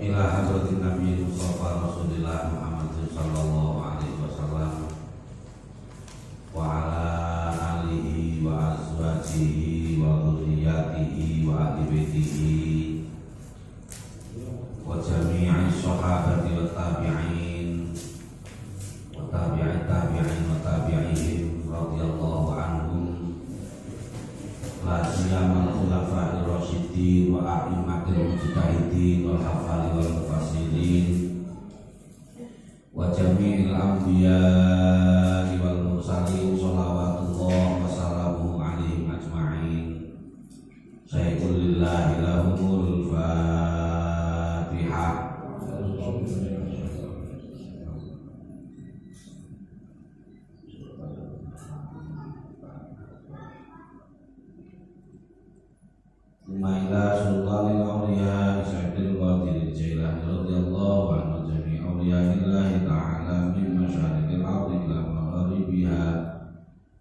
ila hadratin Nabi Mustafa Rasulillah Muhammad sallallahu alaihi wasallam wa ala alihi wa azwajihi wa dhurriyyatihi wa ahli baitihi wa jami'i sahabati wa tabi'in wa tabi'in wa tabi'ihim radhiyallahu anhum la siyama khulafa'ir rasyidin wa a'immatil mujtahidin wal hafali wal mufassirin wa jami'il anbiya'i wal mursalin shalawatullah wa salamuhu alaihim ajma'in. Sayyidul lillahi lahumul Fatihah. Ila sultanil awliya Sayyidil Qadir Jailani radhiyallahu anhu jami' awliyaillahi ta'ala min masyariqil ardi ila magharibiha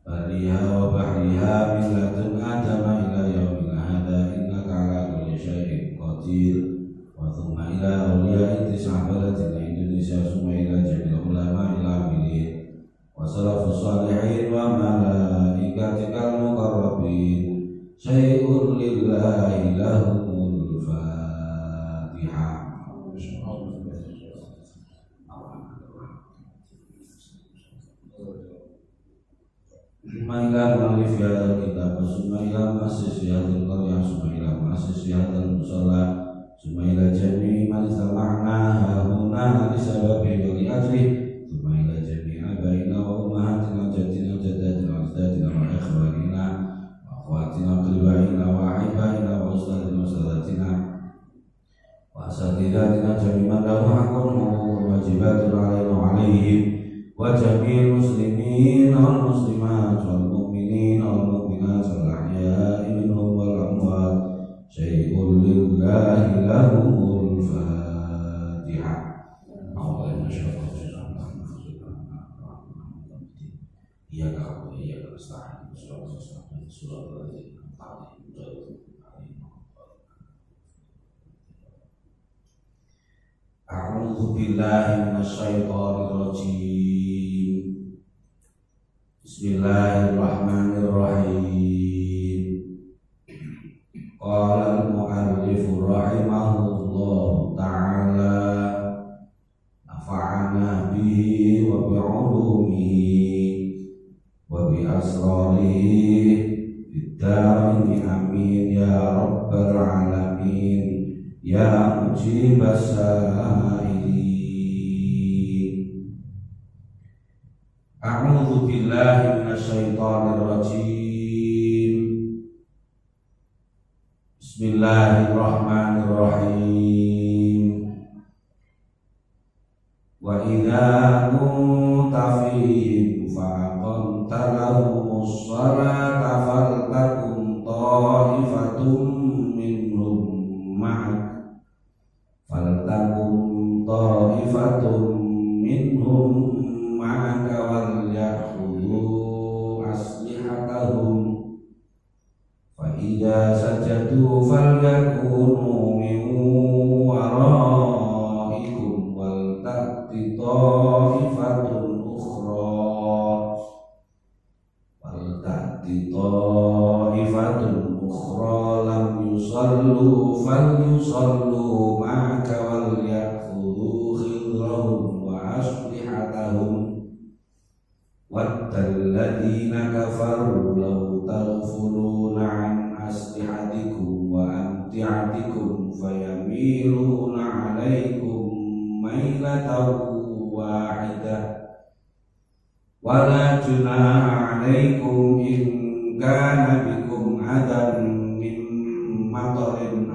bariha wa bahriha min ladun adama ila yaumil hadha innaka ala kulli syai'in qadir. Wa thumma ila awliyai tis'abalatin Indonesia summa ila jami'il ulama ila amilin wa salafus salihin wa malaikatikal muqarrabin. Syai'un lillahi lahumul Fatihah. Mailah mu'allif hadal kitab Sumailah masisi hadal qaryah Sumailah masisi hadal musalla Sumailah jami'i man istama'na hahuna Alisababi wa li'ajli Sumailah jami'i abaina wa umahatina Jadina jadatina azdadina wa ikhwanina Akhwatina qilbaina wa aibaina wa ustadina wa ustadatina wa asatidatina jami'an lahu hakun wa wajibatun alaina wa alaihim wa jami'il muslimin wal muslimat wal mu'minin wal mu'minat wal ahya'i minhum wal amwat. Syai'un lillahi lahumul Fatihah. Allahumma sholli ala Iya kau iya nasta'in surah A'udzu billahi minasyaitonir rajim. Bismillahirrahmanirrahim. Qala al-mu'allif rahimahullahu ta'ala nafa'ana bihi wa bi'ulumihi wa bi asrarihi Darini amin ya rabbal alamin ya mujibas sa'ilin. A'udzu billahi minasyaitonir rajim. Bismillahirrahmanirrahim. Wa idza kunta fihim faqamta lahumus salata faltakum ta'ifatum minhum ma'ak wal ya'khudhu aslihatahum fa idza sajadu falyakunu min waraikum wal ta'ti ta'ifatun lam yusallu falyusallu ma'aka wal ya'khudhu khidrahum wa aslihatahum waddalladhina kafaru law taghfuruna an aslihatikum wa amti'atikum fayamiluna 'alaykum mailatan wahidah wala junaha 'alaykum in kana bikum adan min matarin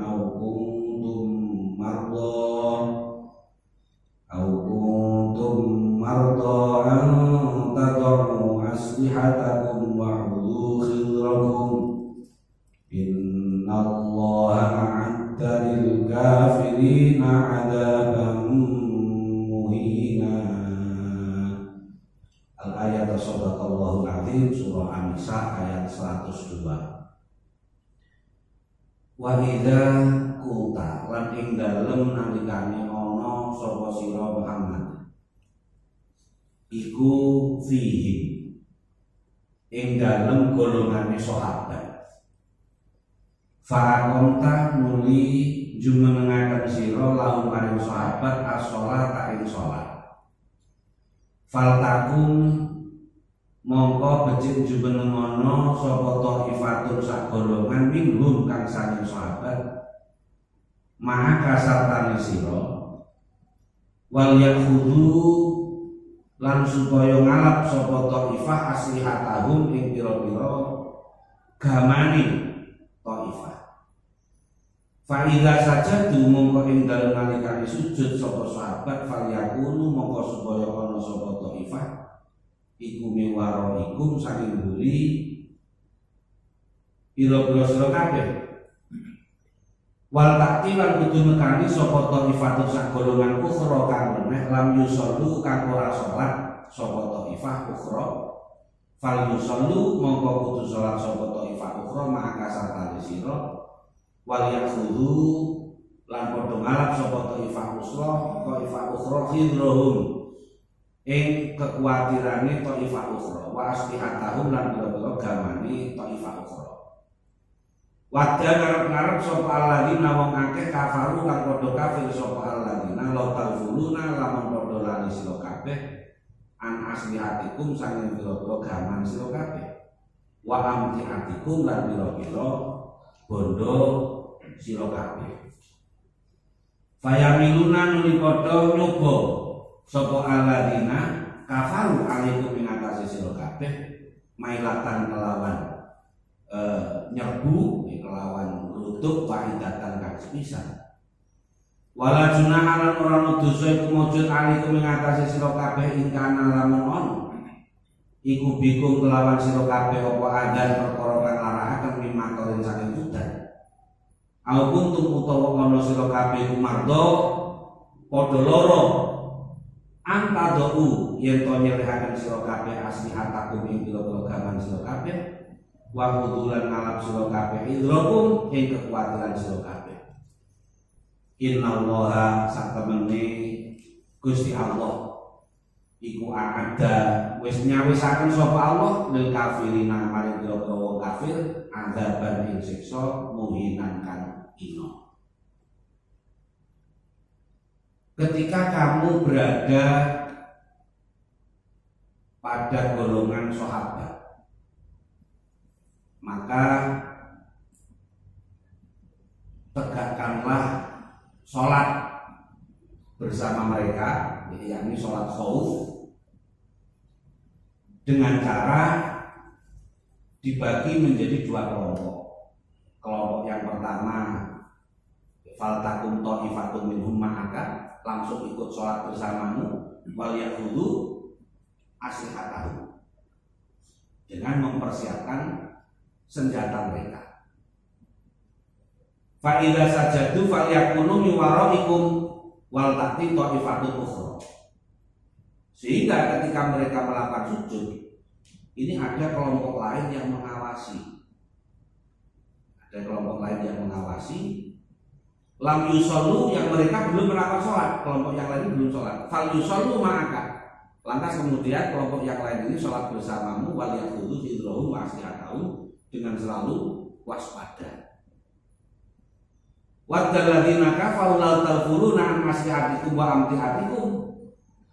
aw kuntum marda an tad'u aslihatakum wa khudhu khidrakum innallaha a'adda lil kafirina 'adaban muhina. Al-ayat Sadaqallahul Azim surah An-Nisa ayat 102. Wa idza kunta lan ing dalem nalikane ana sapa sira Muhammad iku fihi ing dalem golongane sahabat farakonta nuli jumenengaken sira lahum maring sahabat as-shalat ing salat faltakum mongko becik jumenengono sapa thaifatun sak golongan minhum kang saking sahabat maka sartane sira wal yakhudu lan supaya ngalap sapa thaifah aslihatahum ing pira-pira gamane thaifah fa idza sajadu mongko ing dalem nalikane sujud sapa sahabat fal yakunu mongko supaya ana sapa thaifah iku miwaraikum saking buri pira-pira sira kabeh wal takti lan kudu nekani sapa thaifatun sak golongan ukhra kang meneh lam yusallu kang ora salat sapa thaifah ukhra fal yusallu mongko kudu salat sapa thaifah ukhra maka sartane sira wal yakhudhu lan padha ngalap sapa thaifah ukhra khidrohum ing kekuatirane thaifah ukhra wa aslihatahum lan pira-pira gamane thaifah ukhra wadha ngarep-ngarep sapa alladzina wong akeh kafaru lan padha kafir sapa alladzina la tafuluna lamun padha lali sira kabeh an aslihatikum sanging pira-pira gaman sira kabeh wa amtiatikum lan pira-pira bondo sira kabeh fayamiluna nuli padha nyoba sapa alladzina kafaru alaikum ing atase sira kabeh mailatan kelawan nyerbu kelawan rutuk faidatan kang sepisan wala junaha lan ora dosa iku mujud alaikum ing atase sira kabeh ing kana lamun ono iku bikum kelawan sira kabeh apa adan perkara kang larahaken mimatorin saking udan au kuntum utawa ana sira kabeh mardo padha lara antadau yen to nyerihaken sira kabeh aslihatakum ing pira-pira gaman sira kabeh wa kudulan ngalap sira kabeh idrokum ing kekuatan sira kabeh innallaha satemene Gusti Allah iku ada wis nyawisaken sapa Allah lil kafirina maring pira-pira wong kafir adzaban ing siksa muhinan kang ino. Ketika kamu berada pada golongan sahabat, maka tegakkanlah sholat bersama mereka, yakni sholat khauf, dengan cara dibagi menjadi dua kelompok. Kelompok yang pertama, faltakum ta'ifatun minhum ma'aka, langsung ikut sholat bersamamu, wal yakhudhu aslihatahu, dengan mempersiapkan senjata mereka. Fa idza sajadu falyakunu min waraikum wal ta'ti ta'ifatun ukhra. Sehingga ketika mereka melakukan sujud, ini ada kelompok lain yang mengawasi. Ada kelompok lain yang mengawasi. Lam yusallu, yang mereka belum melakukan sholat, kelompok yang lain belum sholat. Fal yusallu ma'aka. Lantas kemudian kelompok yang lain ini sholat bersamamu, wal yakhudhu hidrohum wa aslihatahu, dengan selalu waspada. Wadzalladzina kafaru la tafuruna an maslihatikum wa amtihatikum.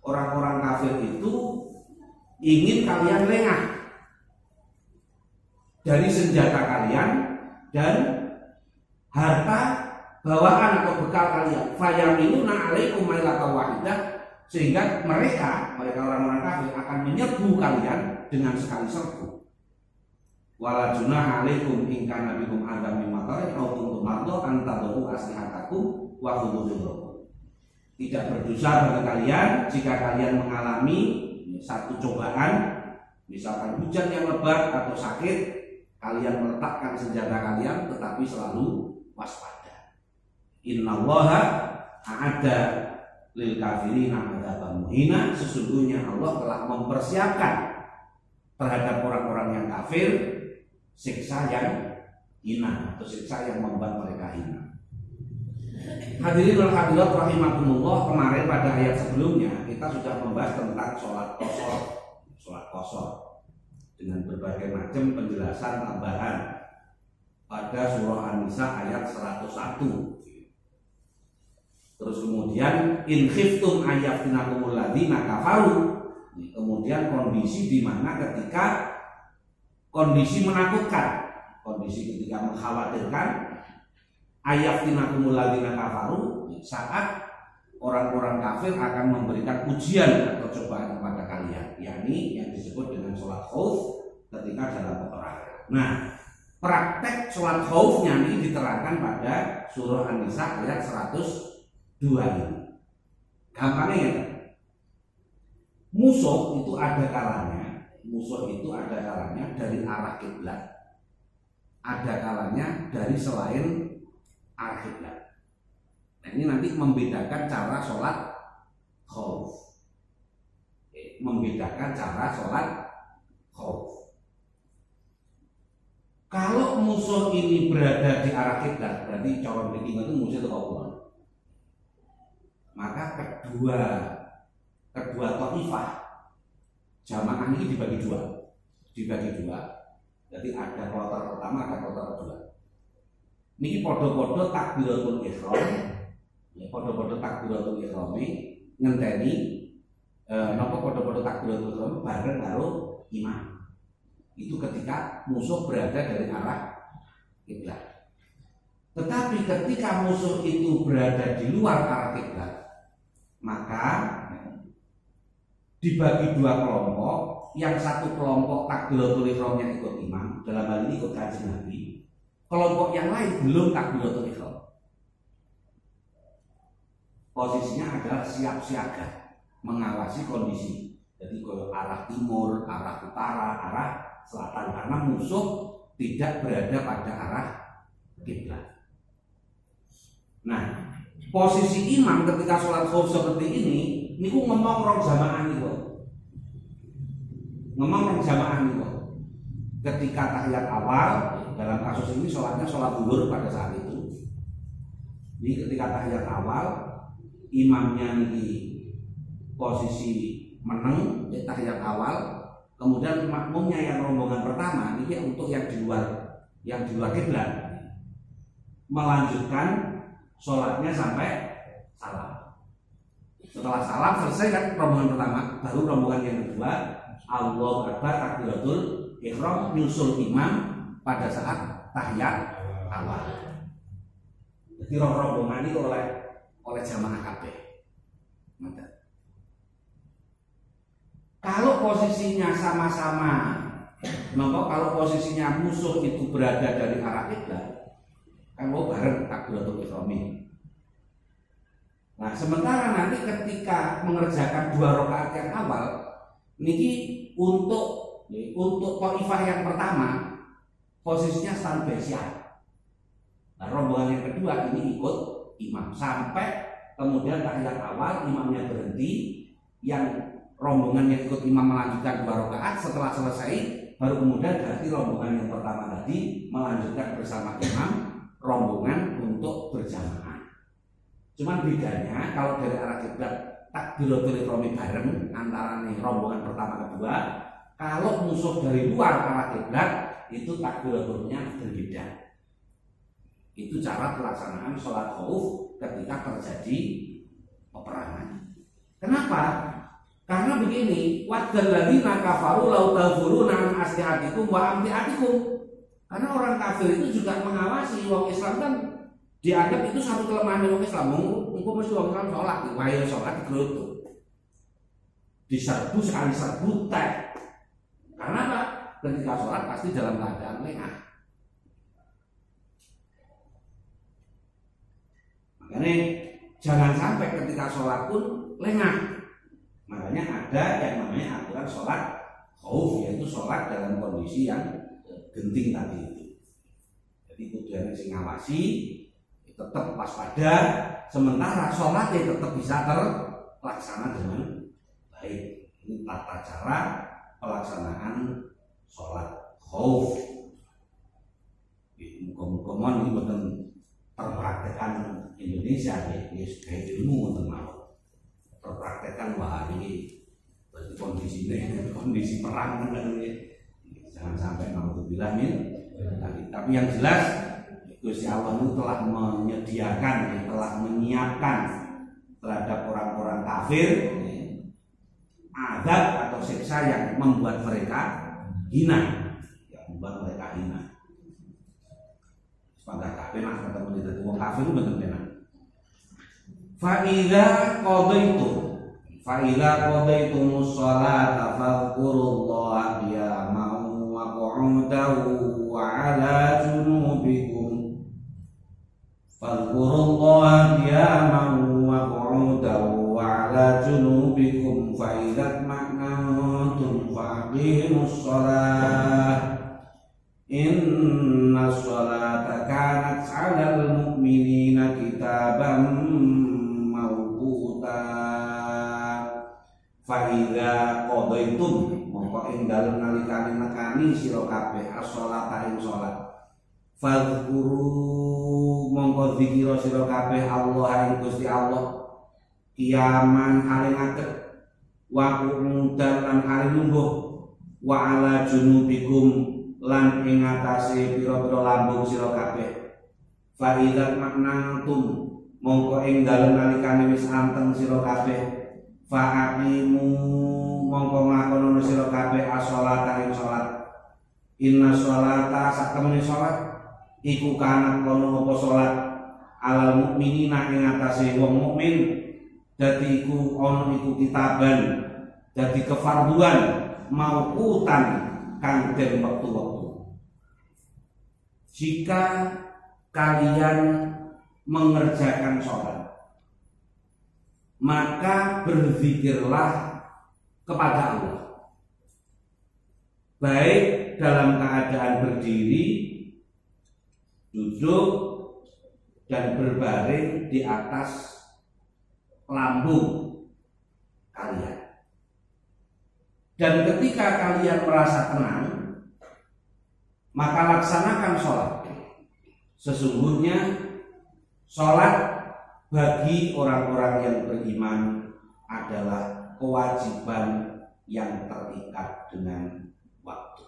Orang-orang kafir itu ingin kalian lengah dari senjata kalian dan harta bawaan atau bekal kalian. Fayamiluna alaikum mailatan wahidah, sehingga mereka orang-orang kafir akan menyerbu kalian dengan sekali serbu. Wala junaha alaikum in kana bikum adam min matarin aw kuntum mardo an tadhu aslihatakum wa khudhu. Tidak berdosa bagi kalian jika kalian mengalami satu cobaan, misalkan hujan yang lebat atau sakit, kalian meletakkan senjata kalian tetapi selalu waspada. Innallaha a'adda lil kafirina adzaban muhina, sesungguhnya Allah telah mempersiapkan terhadap orang-orang yang kafir siksa yang hina atau siksa yang membuat mereka hina. Hadirin wal hadirat rahimakumullah, kemarin pada ayat sebelumnya kita sudah membahas tentang sholat qashar dengan berbagai macam penjelasan tambahan pada surah An-Nisa ayat 101. Terus kemudian in khiftum ayaftinakumul ladzina kafaru, kemudian kondisi di mana ketika kondisi menakutkan, kondisi ketika mengkhawatirkan, ayaftinakumul ladzina kafaru, saat orang-orang kafir akan memberikan ujian atau cobaan kepada kalian, yakni yang disebut dengan sholat khauf ketika dalam peperangan. Nah, praktek sholat khaufnya ini diterangkan pada surah An-Nisa ayat 102 ini. Gampangnya ya, musuh itu ada kalanya dari arah kiblat, ada kalanya dari selain arah kiblat. Nah, ini nanti membedakan cara sholat khauf. Kalau musuh ini berada di arah kiblat, berarti cara berikutnya itu musuh itu Allah. Maka kedua taifah jamaah ini dibagi dua. Jadi ada kloter pertama, ada kloter kedua. Niki podo-podo takbiratul ihram, podo-podo takbiratul ihram ngenteni napa podo-podo takbiratul ihram bareng karo imam. Itu ketika musuh berada dari arah kiblat. Tetapi ketika musuh itu berada di luar arah kiblat, maka dibagi dua kelompok. Yang satu kelompok takbiratul ihramnya ikut imam, dalam hal ini ikut Kanjeng Nabi. Kelompok yang lain belum takbiratul ihram. Posisinya adalah siap siaga, mengawasi kondisi. Jadi kalau arah timur, arah utara, arah selatan, karena musuh tidak berada pada arah kiblat. Nah, posisi imam ketika sholat khauf seperti ini, niku ngomong rong jamaah niku. Ketika tahiyat awal, dalam kasus ini sholatnya sholat zuhur pada saat itu. Jadi ketika tahiyat awal, imamnya niki posisi meneng di tahiyat awal, kemudian makmumnya yang rombongan pertama niki untuk yang di luar kiblat melanjutkan sholatnya sampai salam. Setelah salam selesai kan rombongan pertama, baru rombongan yang kedua Allahu Akbar takbiratul ihram nyusul imam pada saat tahiyat awal. Jadi rombongan ini oleh jamaah kabeh. Kalau posisinya sama-sama, kalau posisinya musuh itu berada dari arah kiblat, kan mau bareng takbiratul ihram. Nah, sementara nanti ketika mengerjakan 2 rakaat yang awal, niki untuk taifah yang pertama posisinya standby siap. Nah, rombongan yang kedua ini ikut imam sampai kemudian tahiyat awal imamnya berhenti, yang rombongan yang ikut imam melanjutkan 2 rakaat. Setelah selesai baru kemudian ganti rombongan yang pertama tadi melanjutkan bersama imam rombongan untuk berjamaah. Cuman bedanya kalau dari arah kiblat takbiratul ihram bareng antara nih rombongan pertama kedua. Kalau musuh dari luar arah kiblat itu takbiratulnya berbeda. Itu cara pelaksanaan sholat khauf ketika terjadi peperangan. Kenapa? Karena begini, wadzal ladzina kafaru law tafuruna an aslihatikum wa amtiatikum. Karena orang kafir itu juga mengawasi wong Islam, kan dianggap itu satu kelemahan wong Islam. Engko mesti wong Islam sholat, wae sholat dikerutuk. Diserbu sekali serbu tek. Karena apa? Ketika sholat pasti dalam keadaan lengah. Makanya jangan sampai ketika sholat pun lengah. Makanya ada yang namanya aturan sholat khauf, yaitu sholat dalam kondisi yang genting tadi itu. Jadi tujuannya sing ngawasi, tetap waspada, sementara sholatnya tetap bisa terlaksana dengan baik. Ini tata cara pelaksanaan sholat khauf. Muka-muka ini bukan terpraktekkan Indonesia ya kayak ilmu tentang terpraktekkan wah ini kondisi perang kan jangan sampai naudzubillah min. Tapi yang jelas Gusti Allah itu telah menyediakan, telah menyiapkan terhadap orang-orang kafir azab atau siksa yang membuat mereka hina, Sepakat kafir lah ketemu di dalam kafir itu benar-benar. Fa'idza qadaytumus sholata fadhkurullaha qiyaman wa qu'udan wa 'ala junubikum. Fadhkurullaha qiyaman wa qu'udan wa 'ala junubikum fa idza ma'nantum faqimus sholah. Inna sholata kanat 'alal mu'minina kitaban mawquta. Fa idza qadaitum mongko ing dalem nalikane nekani sira kabeh as-sholata ing salat. Fadhkuru mongko zikira sira kabeh Allah ing Gusti Allah qiyaman hale ngadeg wa qu'udan lan hale lungguh wa 'ala junubikum lan ing atase pira-pira lambung sira kabeh. Fa idza ma'nantum mongko ing dalem nalikane wis anteng sira kabeh fa'aqimu mongko nglakonono sira kabeh as-sholata ing salat. Inna sholata satemene salat iku kana kono apa salat alal mukminina ing atase wong mukmin dadi iku ana iku kitaban dadi kefarduan mauqutan kang den wektu-wektu. Jika kalian mengerjakan sholat maka berzikirlah kepada Allah baik dalam keadaan berdiri, duduk dan berbaring di atas lambung kalian. Dan ketika kalian merasa tenang maka laksanakan sholat. Sesungguhnya sholat bagi orang-orang yang beriman adalah kewajiban yang terikat dengan waktu.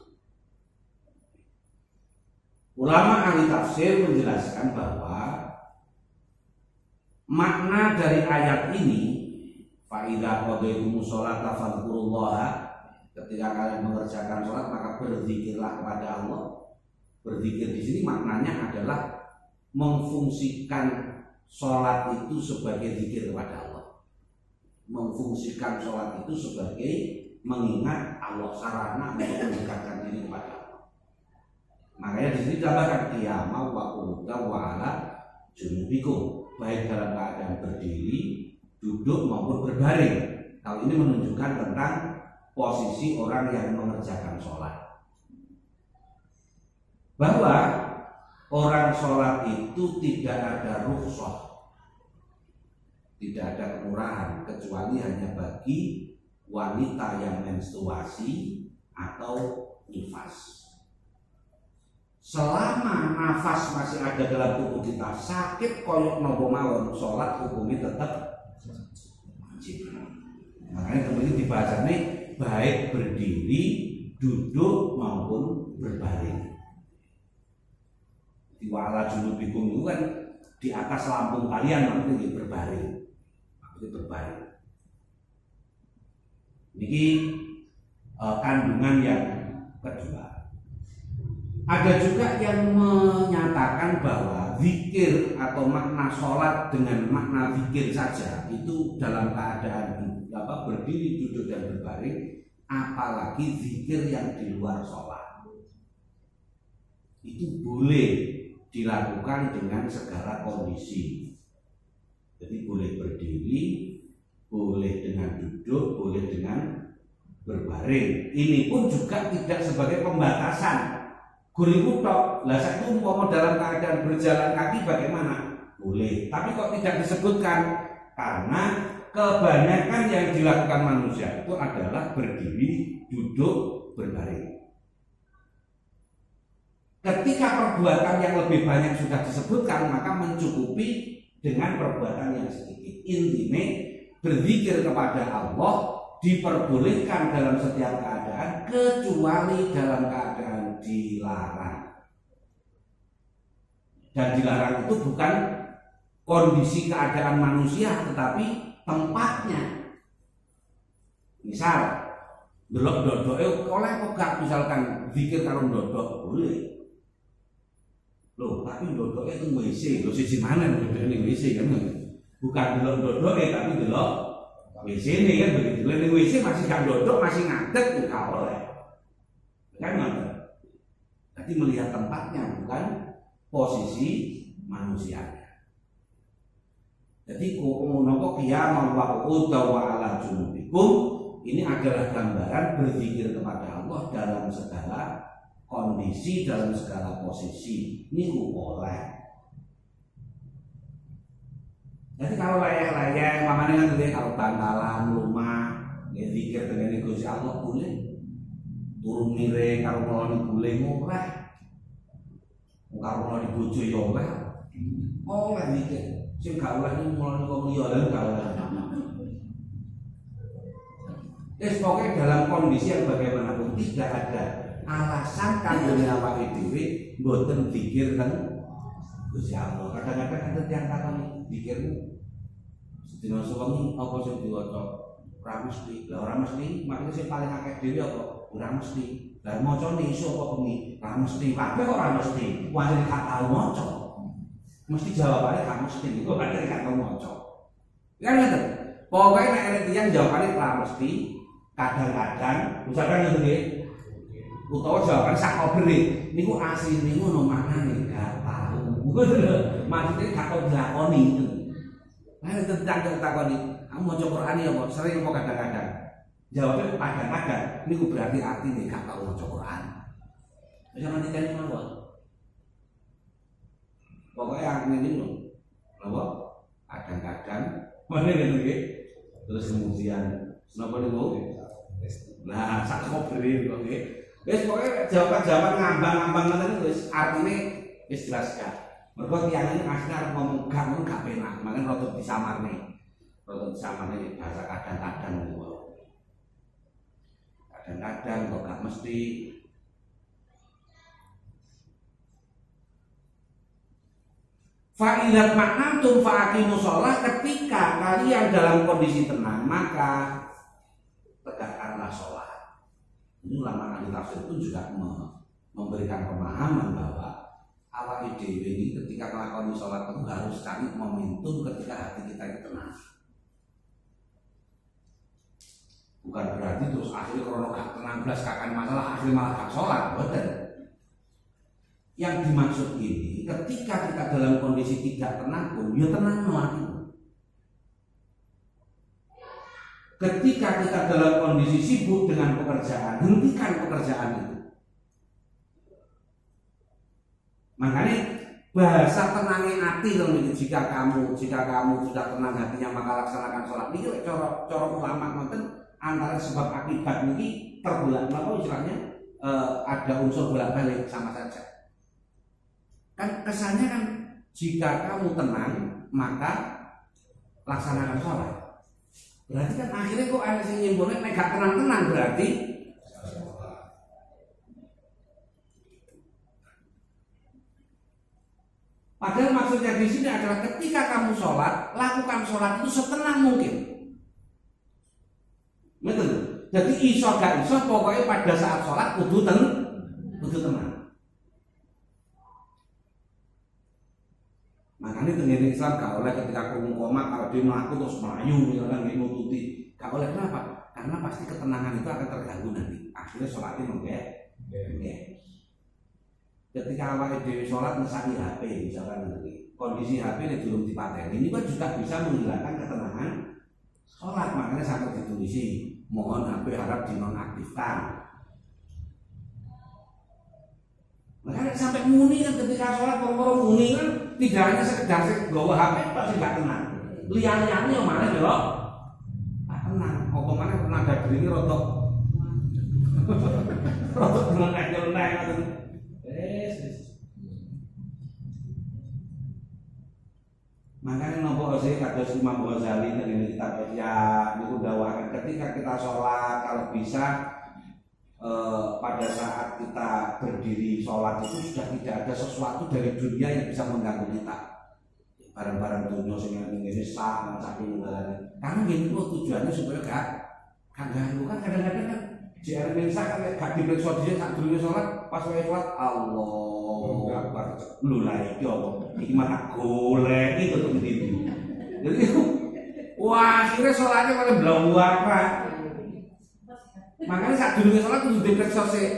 Ulama ahli tafsir menjelaskan bahwa makna dari ayat ini fa idza qadaytumus sholata fadhkurullaha, ketika kalian mengerjakan sholat maka berzikirlah kepada Allah. Berzikir di sini maknanya adalah memfungsikan sholat itu sebagai zikir kepada Allah, memfungsikan sholat itu sebagai mengingat Allah, sarana untuk mendekatkan diri kepada Allah. Makanya di sini ditambahkan qiyama wa qu'udan wa 'ala junubikum, baik dalam keadaan berdiri, duduk maupun berbaring. Hal ini menunjukkan tentang posisi orang yang mengerjakan sholat, bahwa orang sholat itu tidak ada rukhsah, tidak ada kemurahan kecuali hanya bagi wanita yang menstruasi atau nifas. Selama nafas masih ada dalam tubuh kita, sakit koyok nopo mawon, sholat hukumnya tetap wajib. Makanya kemudian dibaca nih baik berdiri, duduk maupun berbaring. Di wala junubikum itu kan di atas lambung kalian, maksudnya berbaring. Ini kandungan yang kedua. Ada juga yang menyatakan bahwa zikir atau makna sholat dengan makna zikir saja itu dalam keadaan berdiri, duduk dan berbaring, apalagi zikir yang di luar sholat itu boleh dilakukan dengan segala kondisi. Jadi boleh berdiri, boleh dengan duduk, boleh dengan berbaring. Ini pun juga tidak sebagai pembatasan. Guriku tok, lah saya itu mau dalam keadaan berjalan kaki bagaimana? Boleh. Tapi kok tidak disebutkan? Karena kebanyakan yang dilakukan manusia itu adalah berdiri, duduk, berbaring. Ketika perbuatan yang lebih banyak sudah disebutkan, maka mencukupi dengan perbuatan yang sedikit. Intinya berzikir kepada Allah diperbolehkan dalam setiap keadaan kecuali dalam keadaan dilarang. Dan dilarang itu bukan kondisi keadaan manusia, tetapi tempatnya. Misal delok dodoke oleh kok gak misalkan zikir karo dodok boleh. Loh, tapi dodoke itu WC, lho siji mana dodoke ning WC kan. Bukan delok dodoke tapi delok WC ini kan begitu. Ning WC masih gak dodok, masih ngadeg gak oleh. Kan ngono. Jadi melihat tempatnya bukan posisi manusianya. Jadi nopo qiyam wa qu'udan wa ala junubikum, ini adalah gambaran berzikir kepada Allah dalam segala kondisi, dalam segala posisi. Ini boleh. Jadi kalau layang-layang, makanya kan tadi kalau bantalan rumah, ya zikir dengan Gusti Allah boleh. Turun miring, kalau ngeloni boleh boleh. Kalau ngeloni bojo ya oleh. Oleh zikir. Sing gak oleh ngeloni kok liya lha gak oleh. Pokoknya dalam kondisi yang bagaimanapun tidak ada alasan kanggo awake dhewe mboten zikir teng Gusti Allah. Kadang-kadang ada yang takoni zikirmu sedina sewengi apa sing diwaca? Ora mesti. Lah ora mesti, makane sing paling akeh dhewe apa? Ora mesti. Lah macane iso apa bengi? Ora mesti. Kabeh kok ora mesti. Wong gak tau maca. Mesti jawabane gak mesti. Kok pancen gak tau maca. Kan ngoten. Pokoke nek arep tiyang jawabane ora mesti. Kadang-kadang misalkan ngoten nggih. Utawa jawaban sak kobere niku asline ngono maknane gak tahu. Maksudnya gak tau dilakoni itu. Nah, tentang takoni, kamu maca Quran ya kok sering apa kadang-kadang? Jawabnya kadang-kadang niku berarti artine gak tau maca Quran. Wis nanti tani mawon. Pokoke artine niku napa? Kadang-kadang mana ngene nggih. Terus kemudian napa niku? Nah, sak kobere kok nggih. Wis pokoke jawaban-jawaban ngambang-ngambang ngoten wis artine wis jelas kan. Mergo tiyang iki asline arep ngomong gak penak, makane rada disamarne. Rada disamarne bahasa kadang-kadang niku. Kadang-kadang kok gak mesti. Fa'ilat maknantum fa'aqimus shalah, ketika kalian dalam kondisi tenang maka tegakkanlah sholat. Ini ulama ahli tafsir pun juga memberikan pemahaman bahwa awak dhewe ini ketika melakukan sholat itu harus cari momentum ketika hati kita itu tenang. Bukan berarti terus akhirnya kalau gak tenang belas kakak masalah akhirnya malah gak sholat, betul. Yang dimaksud ini ketika kita dalam kondisi tidak tenang pun ya tenang lagi. Ketika kita dalam kondisi sibuk dengan pekerjaan, hentikan pekerjaan itu. Makanya bahasa tenangnya hati loh ini, jika kamu sudah tenang hatinya maka laksanakan sholat. Ini cara ulama ngoten antara sebab akibat ini terbolak apa istilahnya ada unsur bolak-balik sama saja. Kan kesannya kan jika kamu tenang maka laksanakan sholat. Berarti kan akhirnya kok ada yang nyimpulnya nek gak tenang-tenang berarti padahal maksudnya di sini adalah ketika kamu sholat, lakukan sholat itu setenang mungkin. Betul. Jadi iso gak iso pokoknya pada saat sholat kudu tenang. Makanya dengan Islam gak oleh ketika kamu komat kalau dia melaku terus melayu misalkan dia nututi, gak oleh. Kenapa? Karena pasti ketenangan itu akan terganggu nanti. Akhirnya sholatnya menggek. Ketika awal dewi sholat mesaki HP misalkan nanti kondisi HP ini belum dipateni, ini kan juga bisa menghilangkan ketenangan sholat. Makanya sampai ditulisi mohon HP harap dinonaktifkan. Makanya sampai muni kan ketika sholat orang-orang muni kan tidak hanya sekedar bawa HP pasti nggak tenang. Lian-liannya yang mana ya loh? Nggak tenang. Apa mana tenaga diri ini rotok tenang aja. Makanya nopo sih kados Imam Ghazali dengan kitab Ihya niku dawakan ketika kita sholat kalau bisa pada saat kita berdiri sholat itu sudah tidak ada sesuatu dari dunia yang bisa mengganggu kita. Barang-barang dunia sing ngene sak saking ngene. Karena itu tujuannya supaya gak ganggu kan kadang-kadang kan JR Mensa kan gak diperiksa dhisik sak durunge sholat pas wae sholat Allah Akbar. Lho la iki apa? Iki mah golek iki tetep ndi. Jadi wah akhirnya sholatnya malah blawak. Makanya sak durunge sholat kudu diperiksa sik.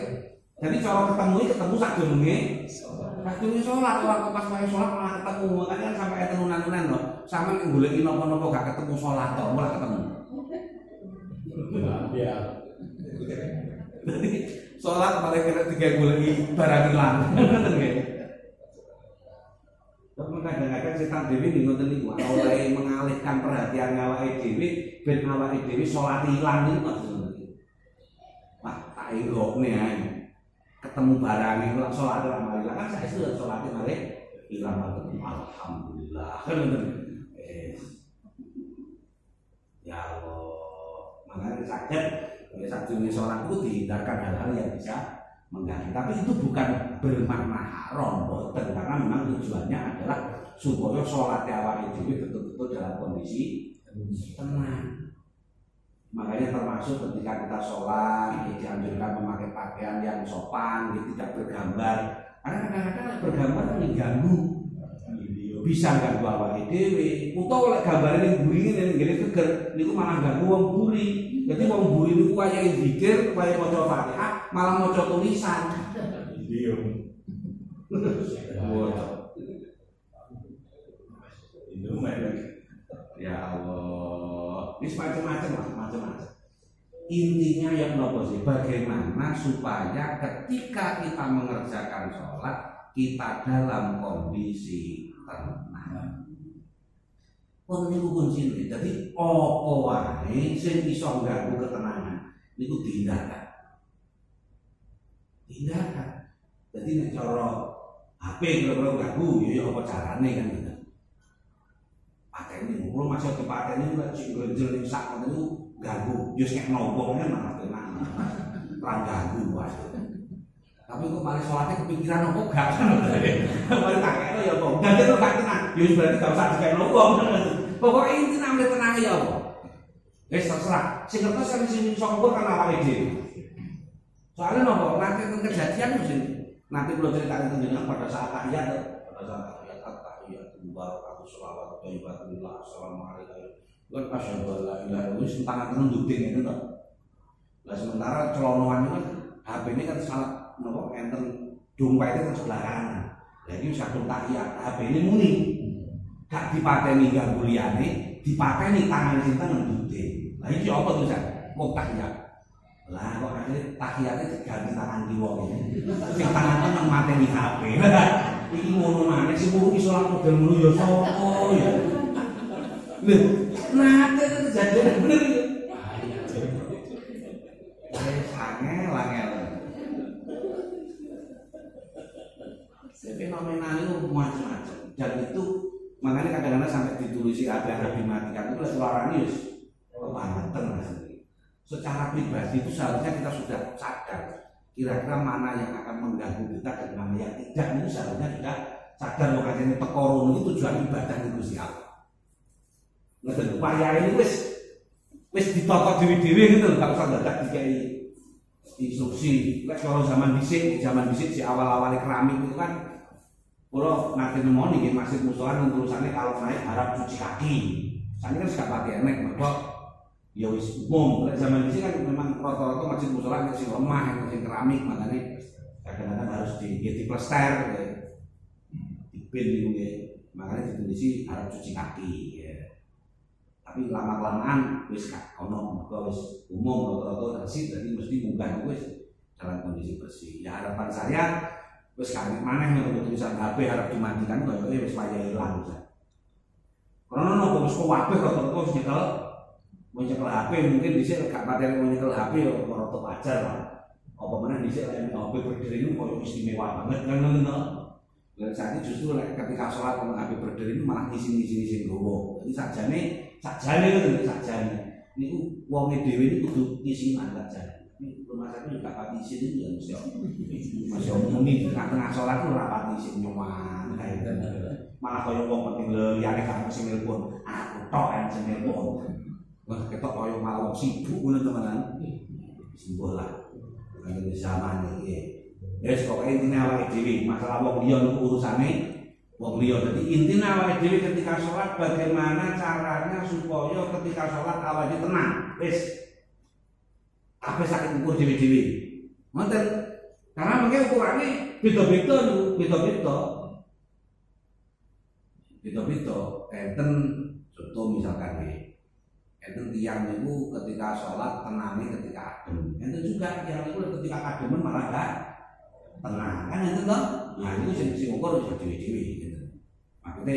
Jadi cara ketemu sak durunge sholat ora pas wae sholat malah ketemu. Makanya kan sampai tenunan-tenunan lho. Sampe nek goleki napa-napa gak ketemu sholat tok malah ketemu. Ya. Jadi sholat malah kena 3 goleki barang ilang. Ngoten nggih. Tapi kadang-kadang setan dhewe ngoten niku oleh mengalihkan perhatian awake dhewe ben awake dhewe sholat ilang niku maksudnya. Wah, tak irokne ae. Ketemu barang iku lak sholat ora malah ilang. Kan saya sudah sholat malah ilang. Alhamdulillah. Kan ngoten. Ya Allah. Makanya sakit satu sholat itu dihindarkan hal-hal yang bisa mengganggu. Tapi itu bukan bermakna haram, boten, karena memang tujuannya adalah supaya sholat awake dhewe betul-betul dalam kondisi tenang. Makanya termasuk ketika kita sholat, dianjurkan memakai pakaian yang sopan, tidak bergambar. Karena kadang-kadang bergambar mengganggu. Bisa ganggu awake dhewe. Utawa lek gambare ning buri ngene ngene geger, niku malah ganggu wong buri. Jadi wong buri niku kaya zikir, kaya maca Fatihah, malah maca tulisan. Iya. Ya Allah. Wis macam-macam. Intinya yang nopo sih? Bagaimana supaya ketika kita mengerjakan sholat kita dalam kondisi tenang. Wong niku kuncine. Dadi apa wae sing iso ngganggu ketenangan niku dihindarkan. Jadi nek cara HP kira-kira ganggu ya apa carane kan gitu. Pateni ngono masih dipateni lek sing grenjel ning sak ngono niku ganggu. Yo sing nopo kan malah tenan. Ora ganggu wae. Tapi kok malah sholatnya kepikiran kok gak kan? Malah tak kira ya kok. Dan itu gak tenang. Ya berarti gak usah dikain nopo. Pokoknya intinya ambil tenang ya kok. Terserah. Sing ngertos kan sing songkur kan awake dhewe. Soalnya nopo nanti kejadian mesti nanti kalau ceritakan tentang pada saat tahiyat mubarakatuh sholawat thayyibatullah assalamualaikum. Kan asyhadu an la ilaha illallah wis tangan nundutin itu toh. Lah sementara celonoan itu kan HP ini kan salah nopo enten dompetnya kan sebelah kanan. Jadi satu tahiyat HP ini muni. Gak dipateni ganggu liyane, dipateni tangan sinten nundutin. Lah iki apa tulisan? Kok tahiyat. Lah kok akhirnya tahiyatnya diganti tangan kiwa ini. Sing tangan nang mateni HP. Iki ngono maneh sing mung iso lan model ngono ya sapa ya. Lho, nate kejadian bener iki. Angel. Fenomena itu macam-macam. Dan itu makanya kadang-kadang sampai ditulisi ada dimatikan itu suaranya kebangetan sendiri. Secara pribadi itu seharusnya kita sudah sadar kira-kira mana yang akan mengganggu kita dan mana yang tidak. Ini seharusnya kita sadar makanya ini pekorun itu tujuan ibadah itu Gusti Allah. Ngeten upaya ini wis ditotok dewi-dewi gitu, gak usah dadak dikai instruksi. Lek kalau zaman dhisik si awal-awal keramik itu kan kula nanti nemoni nggih masjid mushola tulisannya kalau naik harap cuci kaki. Sane kan gak pakai enek mergo ya wis umum. Lek zaman dhisik kan memang rata-rata masjid mushola sing lemah, sing keramik makanya kadang-kadang harus diplester ya. Dipin niku nggih. Makanya ditulisi harap cuci kaki ya. Tapi lama-kelamaan wis gak ono mergo wis umum rata-rata bersih jadi mesti munggah wis dalam kondisi bersih. Ya harapan saya wis kan maneh untuk tulisan HP harap dimatikan kaya wis waya ilang ya. Karena nopo wis kabeh rata-rata wis nyekel HP mungkin dhisik gak materi nyekel HP ya rata wajar lah. Apa meneh dhisik lek HP berdiri itu koyo istimewa banget kan ngono. Dan saat ini justru ketika sholat kalau habis berdiri itu malah ngisi gowo. Jadi sajane ini wonge dhewe ini kudu ngisinan sajane. Ini rumah sakit juga pati isin ya masih muni tengah sholat itu rapati isin nyuman kayak gitu. Malah kaya wong penting liyane gak mesti nelpon. Aku tok sing nelpon. Wah ketok kaya malah wong sibuk ngono temenan. Simbol lah. Kaya zaman iki. Wis pokoke intine awake dhewe, masalah wong liya niku urusane wong liya. Dadi intine awake dhewe ketika sholat bagaimana caranya supaya ketika sholat awake tenang. Wis apa sakit ukur dhewe-dhewe. Ngoten. Karena mengke ukurane beda-beda niku, beda-beda. Enten contoh misalkan enten tiyang niku ketika sholat tenangnya ketika adem. Enten juga tiyang niku ketika ademen malah gak tenang kan itu toh. Nah itu sing ukur bisa dewi-dewi gitu. Maksudnya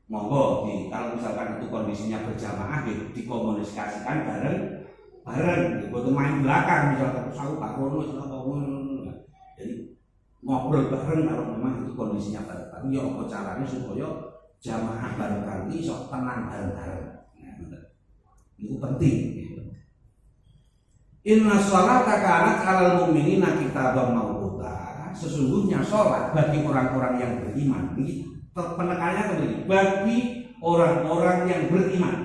monggo kalau misalkan itu kondisinya berjamaah dikomunikasikan bareng bukan main belakang misalkan aku Pak Rono jadi ngobrol bareng kalau memang itu kondisinya bareng ya apa caranya supaya jamaah bareng iso tenang bareng-bareng. Nah, itu penting gitu. Inna sholata kanat 'alal mu'minina kitaban mawquta. Sesungguhnya sholat bagi orang-orang yang beriman, ini penekanannya kembali bagi orang-orang yang beriman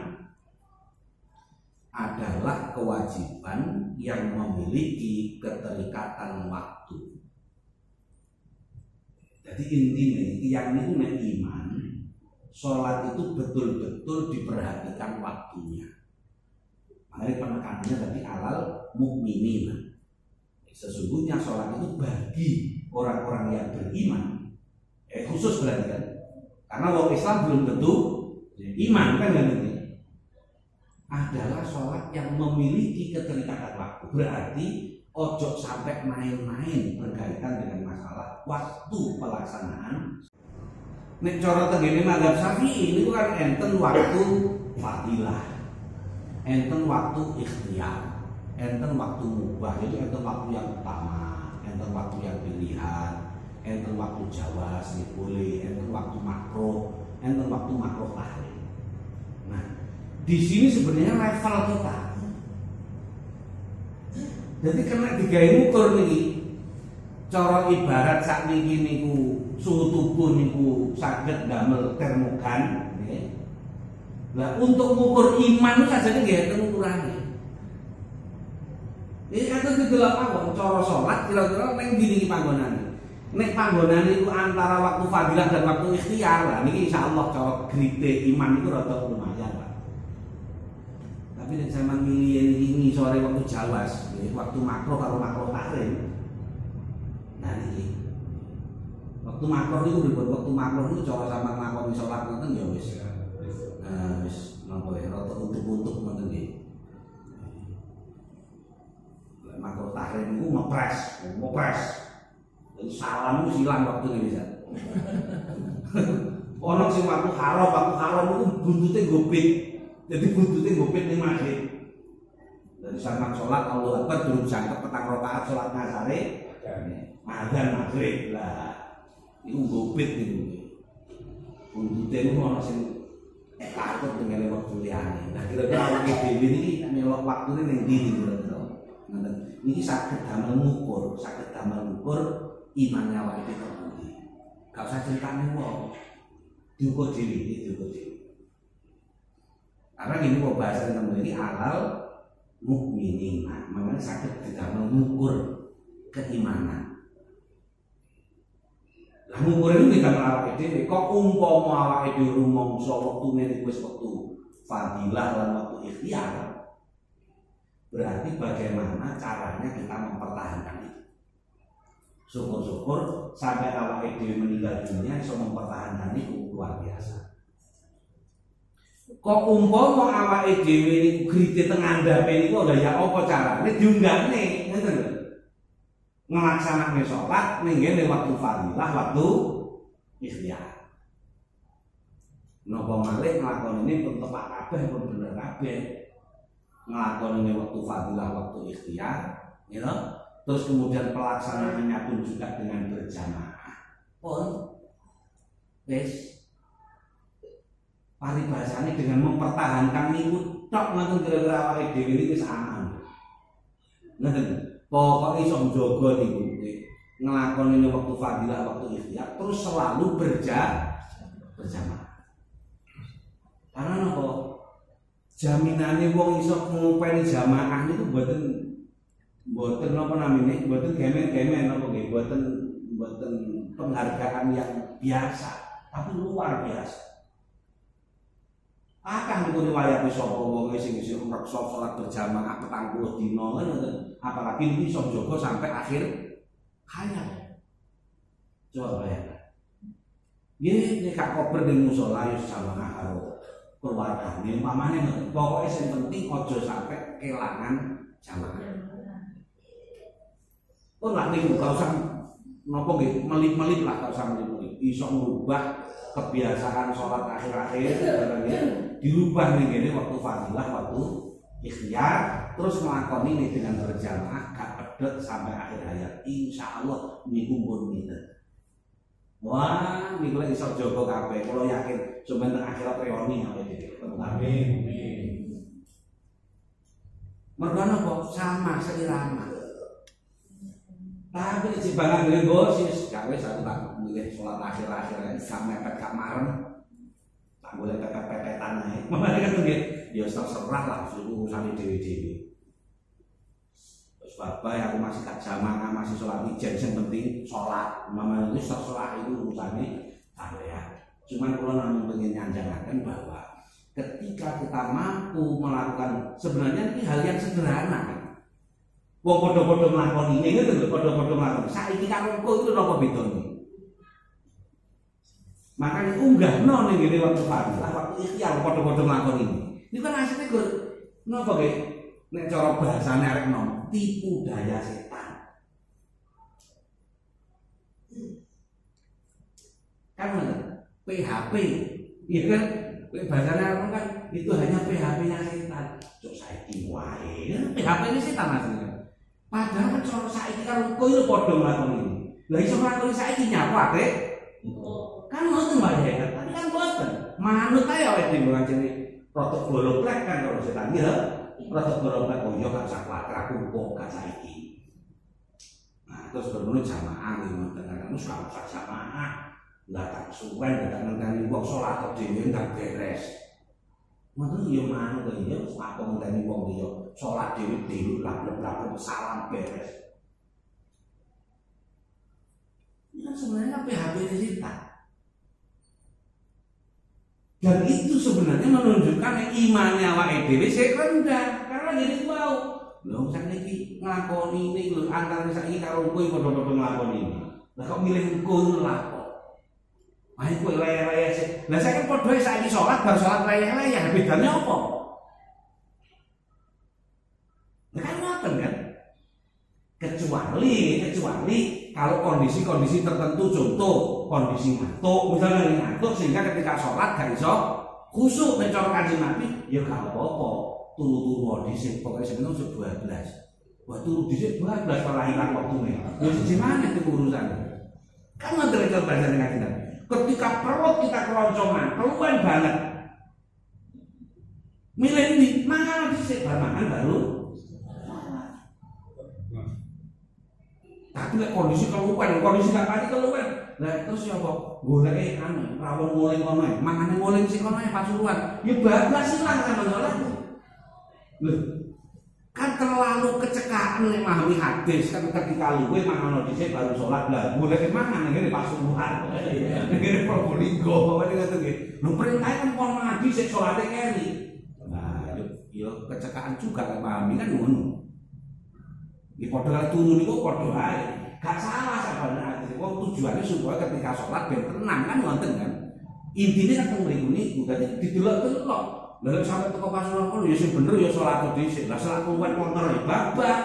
adalah kewajiban yang memiliki keterikatan waktu. Jadi intinya yang ini iman, sholat itu betul-betul diperhatikan waktunya. Makanya penekanannya tadi alal mukminin. Sesungguhnya sholat itu bagi orang-orang yang beriman, khusus berarti kan, karena orang Islam belum tentu iman kan ini adalah sholat yang memiliki keterikatan waktu. Berarti ojo sampai main-main berkaitan dengan masalah waktu pelaksanaan. Nek cara tengene mazhab Syafi'i ini kan enten waktu fadilah, enten waktu ikhtiar, enten waktu mubah. Jadi enten waktu yang utama, enten waktu yang pilihan, enten waktu jawas boleh, enten waktu makruh, enten waktu makruh tahrim. Nah, di sini sebenarnya level kita. Jadi kena digawe ukur niki. Cara ibarat sak niki niku suhu tubuh niku saged damel termogan nggih. Lah untuk mengukur iman sajane nggih enten ukurane. Ini kan didelok mawon cara salat kira-kira ning ndi niki panggonane. Nek panggonane iku antara waktu fadilah dan waktu ikhtiar, lah niki insyaallah cara grite iman iku rada lumayan, Pak. Tapi nek sampean milih ini sore waktu jawas, waktu makruh karo makruh tahrim. Nah niki. Waktu makruh itu ribet, waktu makruh itu cara sampean nglakoni salat ngoten ya wis. Nah wis napa ya rada untuk ngoten nggih. Makruh tahrim itu ngepres. Jadi salam itu silang waktu ini bisa. Orang sing waktu haram itu buntutnya gopit. Jadi buntutnya gopit ning masjid. Dari sampean sholat Allahu Akbar durung jangkep petang rakaat sholat ngasare. Adzan maghrib lah. Iku gopit niku. Buntutnya itu ono sing takut dengan waktu liyane. Nah kira-kira awake dhewe niki melok waktune ning ndi kira-kira. Ini sakit damel ngukur imannya awake dhewe terpuji. Gak usah ceritane wong. Diukur dhewe. Karena ini kok bahasa teman ini halal mukminin. Makanya sakit damel ngukur keimanan. Lah ngukur itu kita awake dhewe. Kok umpama awake dhewe rumangsa wektune niku wis wektu fadilah lan waktu ikhtiar. Berarti bagaimana caranya kita mempertahankan itu. Syukur-syukur sampai awake dhewe meninggal dunia iso mempertahankan itu luar biasa. Kok umpama awake dhewe niku grite teng andhape niku lha ya apa carane diunggahne ngoten lho. Nglaksanakne salat ning ngene waktu fadilah, waktu ikhtiar. Napa malih nglakonine pun tepak kabeh pun bener kabeh. Ngelakoni waktu fadilah, waktu ikhtiar, you know? Terus kemudian pelaksanaannya pun juga dengan berjamaah. wis paribasane dengan mempertahankan niku tok ngoten kira-kira awake dhewe iki wis aman. Ngoten. Pokoke iso njaga niku nglakoni waktu fadilah, waktu ikhtiar terus selalu berjamaah. Karena napa? Jaminane wong iso ngopeni jamaah niku mboten napa namine, mboten gemen-gemen napa nggih, mboten penghargaan yang biasa, tapi luar biasa. Akeh niku riwayat sapa wong sing iso reksa salat berjamaah 40 dina ngoten, apalagi iki iso njaga sampai akhir hayat. Coba bayangkan. Nggih nek kak kober ning musala yo jamaah karo keluargane, mamane ngoten. Pokoke sing penting aja sampai kelangan jamaah. Ora niku gak usah napa nggih melip-melip lah, gak usah melip-melip. Iso ngubah kebiasaan sholat akhir-akhir dirubah nih gini waktu fadilah, waktu ikhtiar, terus melakoni ini dengan berjamaah gak pedot sampai akhir hayat. Insya Allah ini kumpul gitu. Wah, ini kalau iso jogo kabeh, kalau yakin sebentar akhirat reoni apa jadi. Amin. Mergana kok sama seirama. Tapi si banget dari bos, gawe satu tak milih sholat akhir-akhir gak mepet gak marem, tak boleh pepet-pepetan naik. Makanya kan tuh dia terserah lah urusan dewi-dewi. Terus bapak aku masih gak jamaah, masih sholat ijen, yang penting sholat. Mama itu terserah itu urusannya, tak ya. Cuman kalau namun pengen nyanjangakan bahwa ketika kita mampu melakukan sebenarnya ini hal yang sederhana kan. Wong padha-padha nglakoni ngene lho, padha-padha nglakoni. Saiki karo engko itu napa bedane? Makane unggahno ning ngene waktu fadilah, waktu ikhtiar padha-padha nglakoni. Niku kan asline kok napa nggih? Nek cara bahasane arek nom, tipu daya setan. Kan ngono. PHP. Iya kan? Bahasane arek kan itu hanya PHP-nya setan. Cuk saiki wae. PHP ini setan asline. Padahal kan cara saiki karo kowe yo padha nglakoni. Lah iso nglakoni saiki nyapu ate? Kan ngoten wae kan. Tapi kan boten. Manut ae awake dhewe nganceni rada goloplek kan karo setan ya. Rada goloplek kok yo gak usah kuwatir aku kok gak saiki. Nah, terus bermula jamaah ngoten kan wis gak usah jamaah. Lah tak suwen gak ngenteni wong salat dhewe gak beres. Ngoten yo manut to ya apa ngenteni wong liya salat dhewe lablep-lablep salam beres. Ini kan sebenarnya PHP setan. Dan itu sebenarnya menunjukkan imannya awake dhewe sik rendah karena jadi mau. Lho sakniki nglakoni iki lho antara saiki karo kowe padha-padha nglakoni. Lah kok milih kowe lakon. Ayo kowe laya-laya sik. Lah saiki padha saiki salat bar salat laya-laya bedane apa? Nah kan ngoten kan? Kecuali kalau kondisi-kondisi tertentu, contoh kondisi ngantuk, misalnya ngantuk sehingga ketika sholat gak iso khusuk mencolok Kanjeng Nabi, ya gak apa-apa, turu-turu dhisik, pokoknya sebenarnya 12. Wah turu dhisik 12 kalau hilang waktunya. Ya gimana itu urusan? Kan ngoten itu bahasane Kanjeng Nabi. Ketika perut kita keroncongan, keluar banget. Milih di mangan dhisik, mangan baru. Tapi nek kondisi keluwen, kondisi gak pati keluwen. Lah terus ya kok goleke anu rawon ngoling kono ae, mangane ngoling sing kono ae Pasuruan. Ya bablas ilang sampeyan ora. Lho. Kan terlalu kecekaan nek memahami hadis kan ketika luwe mangan dhisik baru salat lah. Goleke mangan ngene Pasuruan. Ngene Probolinggo, pokoke ngoten nggih. Lho perintahe kan kon mangan dhisik salate keri. Nah, yo kecekaan juga nek memahami kan ngono. Di padha turu niku padha ae. Gak salah sebenarnya. Wong tujuannya supaya ketika sholat ben tenang kan wonten kan. Intine kan mriku niku dadi didelok-delok. Lah sampe teko Pasuruan kono ya sing bener ya sholat dhisik. Lah salat kuwat motor ya babak.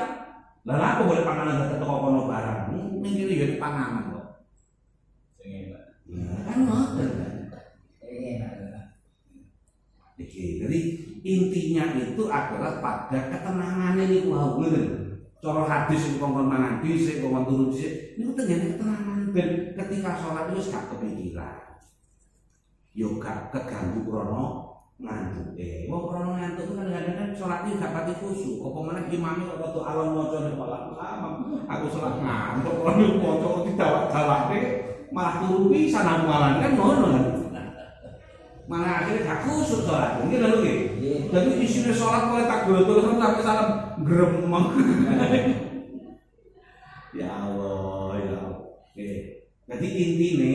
Lah aku boleh panganan teko kono barang. Ning kene ya panganan kok. Sing enak. Kan ngoten kan. Enak. Jadi intinya itu adalah pada ketenangan ini wau ngoten. Cara hadis sing kongkon mangan dhisik, kongkon turu dhisik, niku tengene ketenangan ben ketika sholat wis gak kepikiran. yo gak keganggu krono ngantuk. Wong krono ngantuk kan kadang-kadang salat iki gak pati khusyuk. Apa meneh imame kok rada alon macane malah aku salat ngantuk kok maca kok didawak-dawake malah turu pisan amalan kan ngono kan. Malah akhirnya gak khusyuk salat. Nggih lho nggih. Dadi isine salat mulai takbiratul ihram sampai salam gremeng. Ya Allah, ya Allah. Oke. Jadi intine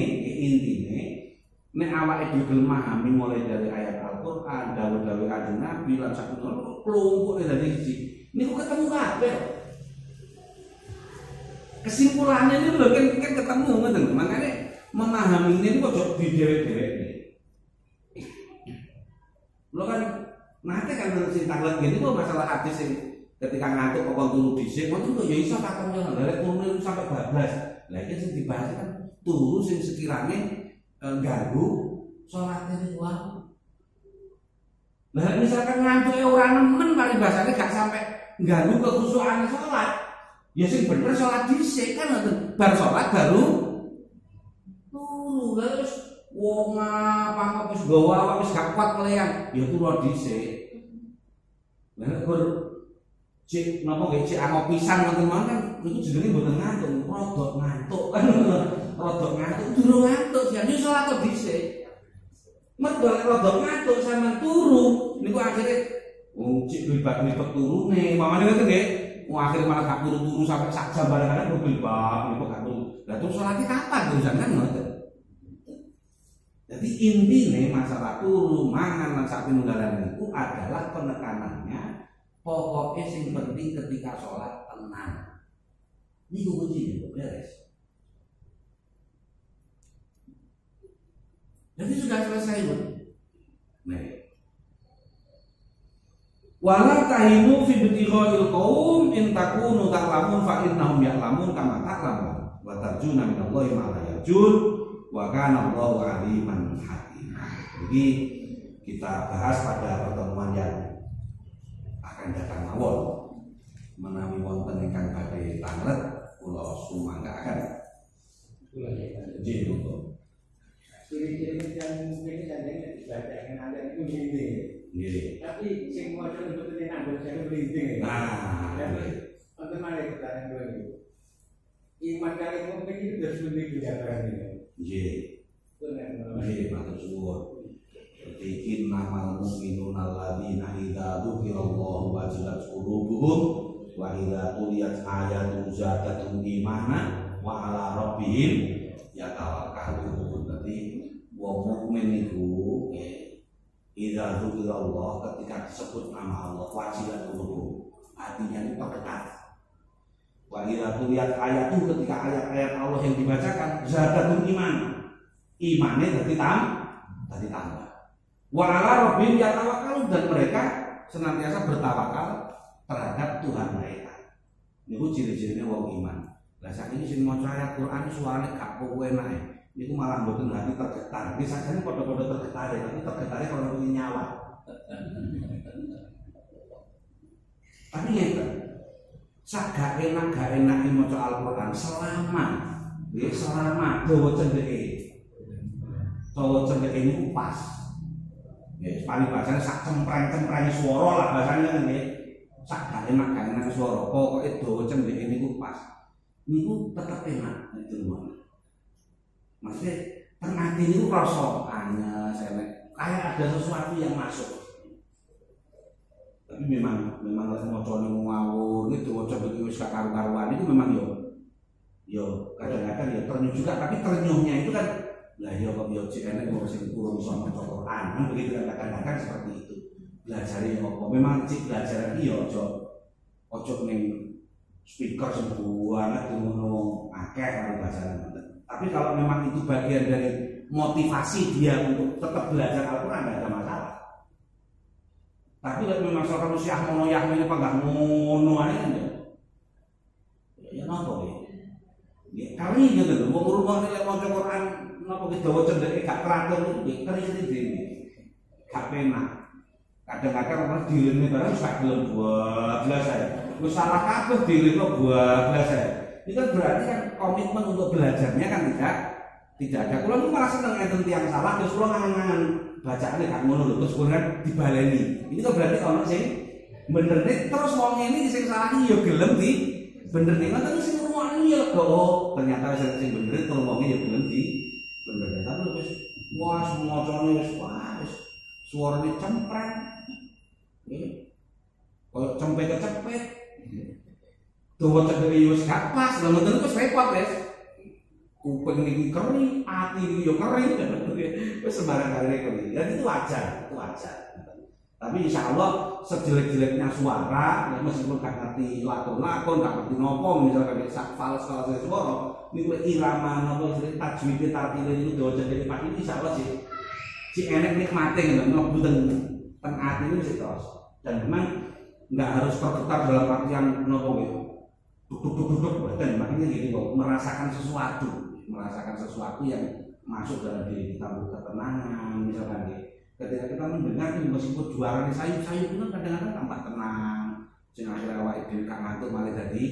nek awake dhewe gelem memahami mulai dari ayat Al-Qur'an, dawuh-dawuh Kanjeng Nabi lan sakuno klumpuke dadi siji. Niku ketemu kabeh. Kesimpulannya ini lho kan ketemu ngoten. Makane memahami ini kok ojo didewek-dewek. Lho kan nate kan cerita lek gini kok masalah hadis sing ketika ngantuk kok turu dhisik, ngono kok ya iso takon yo lek turu sampai bablas. Lah iki sing dibahas kan turu sing sekirane ganggu salatnya itu wae. Lah misalkan ngantuke ora nemen paling bahasane gak sampai ganggu kekhusyukan salat. Ya sing bener salat dhisik kan ngoten. Bar salat baru turu. Lah terus wong apa wis gawa awak wis gak kuat kelean, ya turu dhisik. Lah nek cek napa nggih cek angop pisan ngoten mawon kan niku jenenge mboten ngantuk, rodok ngantuk kan. Rodok ngantuk durung ngantuk, jadi salat kok dhisik. Mergo rodok ngantuk sampean turu niku akhire wong cek libat-libat turune, mamane ngoten nggih. Wong akhire malah gak turu-turu sampai sak jam bareng-bareng mobil bab niku gak turu. Lah terus salate kapan terusan kan ngoten. Jadi intinya masalah turu, mangan dan sak pinunggalan itu adalah penekanannya pokoknya yang penting ketika sholat tenang. Ini kuncinya beres. Jadi sudah selesai bu. Wala tahinu fi ibtigha'il qaum in takunu ta'lamun fa innahum ya'lamun kama ta'lamun wa tarjuna min Allahi ma la yarjun wa kana Allahu 'aliman hakima. Jadi kita bahas pada pertemuan yang akan datang mawon menawi wonten ingkang badhe tanglet kula sumanggaken. Kula nggih monggo. Ciri-ciri yang mungkin sadene dibacakan ada itu merinding. Nggih. Tapi sing maca mboten enak bacane merinding. Nah, wonten malih pertanyaan dua niku. Iman kali mukmin itu harus memiliki diantaranya. Nggih. Nggih, matur suwun. Seperti innamal mu'minuna alladzina idza dzukirallahu wajilat qulubuhum wa idza tuliyat ayatun zadatuhum imanan wa ala rabbihim yatawakkalun. Dadi wong mukmin iku idza dzukirallahu ketika disebut nama Allah wajilat qulubuhum, hatinya itu tergetar. Wa idza tuliyat ayatun ketika ayat-ayat Allah yang dibacakan zadatuhum imannya dadi tambah. Wa ala rabbihim yatawakkalun, dan mereka senantiasa bertawakal terhadap Tuhan mereka. Niku ciri-cirine wong iman. Lah sakniki sing maca ayat Quran suarane gak kok enake. Niku malah mboten hati tergetar. Iki sakjane padha-padha tergetar, tapi tergetare kalau punya nyawa. Tapi ngeten. Sak gak enak maca Al-Qur'an selama dawa cendeke. Dawa cendeke niku pas. Ya, paling bahasanya sak cempreng-cempreng swara lah bahasanya kan nggih. Sak gak enak swara, pokoke dawa cendeke niku pas. Niku tetep enak itu mah. Maksudnya tengah niku rasa anyes, kayak ada sesuatu yang masuk. Tapi memang lek macane ngawur gitu, waca iki wis gak karu-karuan itu memang yo kadang-kadang ya ternyuh juga, tapi ternyuhnya itu kan lah ya kok yo cek enek wong sing kurang iso maca Quran kan begitu kan, kadang-kadang seperti itu. Belajari apa? Memang cek belajar iki yo ojo ning speaker sing banget ngono akeh karo bahasane. Tapi kalau memang itu bagian dari motivasi dia untuk tetap belajar Al-Qur'an enggak ada masalah. Tapi kalau memang soal manusia mono ini apa enggak ngono ae kan ya napa ya? Ya kali gitu lho, wong rumah nek maca Quran napa ki dawa cendeke gak teratur iki keri dhewe. Gak penak. Kadang-kadang orang dilene barang sak gelem 12 ae. Wis salah kabeh dilene 12 ae. Itu kan berarti kan komitmen untuk belajarnya kan Tidak ada. Kula niku malah seneng enten tiyang salah terus kula ngangen-ngangen bacaane gak ngono lho terus kemudian dibaleni. Ini kok berarti ono sing bener nih terus wong ini sing salah iki ya gelem di bener nih ngoten sing ruwani ya lega. Ternyata sing bener terus wong ya gelem di bener. Tapi wis wah macane wis suarane cempreng. Koyo cempet-cepet. Dawa cedheke wis gak pas, lha ngoten wis repot wis. Kuping niki kering, ati niki yo kering. Wis sembarang kali kering. Dan itu wajar, itu wajar. Tapi insya Allah sejelek-jeleknya suara, ya meskipun gak ngerti lakon-lakon, gak ngerti nopo, misalnya kayak sakfal skala suara, ini irama nopo tajwid tartil itu dawa cedheke Pak ini insya Allah si enek nikmati nggak mlebu teng ati ini mesti terus. Dan memang nggak harus tergetar dalam artian nopo gitu. Duduk, dan makanya gini kok merasakan sesuatu yang masuk dalam diri kita, ketenangan misalkan gitu. Ketika kita mendengar ini meskipun juara nih sayup itu kadang-kadang tampak tenang, sing akhirnya awake dhewe gak ngantuk malah jadi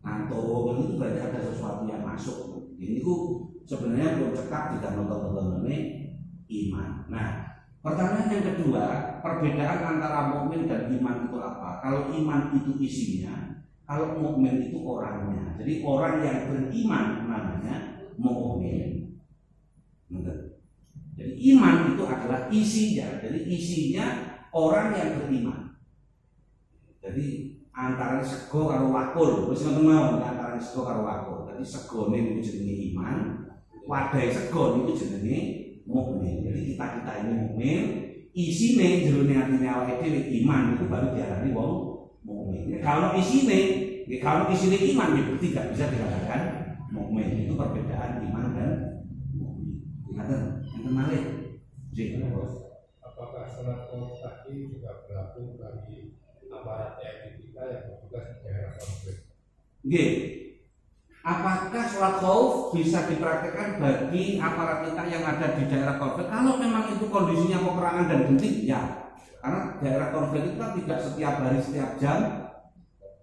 ngantuk, itu berarti ada sesuatu yang masuk. Ini ku sebenarnya belum cekak di dalam nonton iman. Nah, pertanyaan yang kedua, perbedaan antara mukmin dan iman itu apa? Kalau iman itu isinya, kalau mukmin itu orangnya. Jadi orang yang beriman namanya mukmin. Jadi iman itu adalah isinya. Jadi isinya orang yang beriman. Jadi antara sego karo wakul, wis ngoten mawon antara sego karo wakul. Jadi segone niku jenenge iman, wadahe sego niku jenenge mukmin. Jadi kita ini mukmin, isine jerone atine awake dhewe iman itu baru diarani wong mukmin. Kalau isine iman itu tidak bisa dikatakan mukmin. Itu perbedaan iman dan mukmin. Kembali, apakah salat khauf tadi juga berlaku bagi aparat TNI kita yang bertugas di daerah konflik? Nggih. Apakah salat khauf bisa dipraktikkan bagi aparat kita yang ada di daerah konflik? Kalau memang itu kondisinya peperangan dan genting, ya. Karena daerah konflik itu kan tidak setiap hari, setiap jam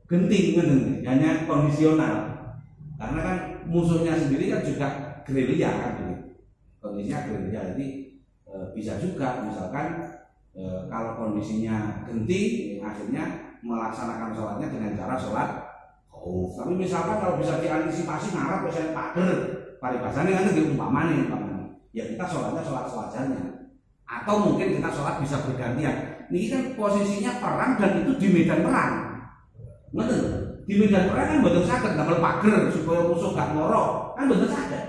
genting, hanya kondisional. Karena kan musuhnya sendiri kan juga gerilya kan. Kondisinya gerilya, jadi bisa juga misalkan kalau kondisinya genting akhirnya melaksanakan sholatnya dengan cara sholat khauf. Tapi misalkan kalau bisa diantisipasi ngarep misalnya pager paribasane kan diumpamane ya kita sholatnya sholat sewajarnya, atau mungkin kita sholat bisa bergantian. Ini kan posisinya perang dan itu di medan perang, betul? Di medan perang kan betul saged damel pager supaya musuh gak ngoro kan betul saged.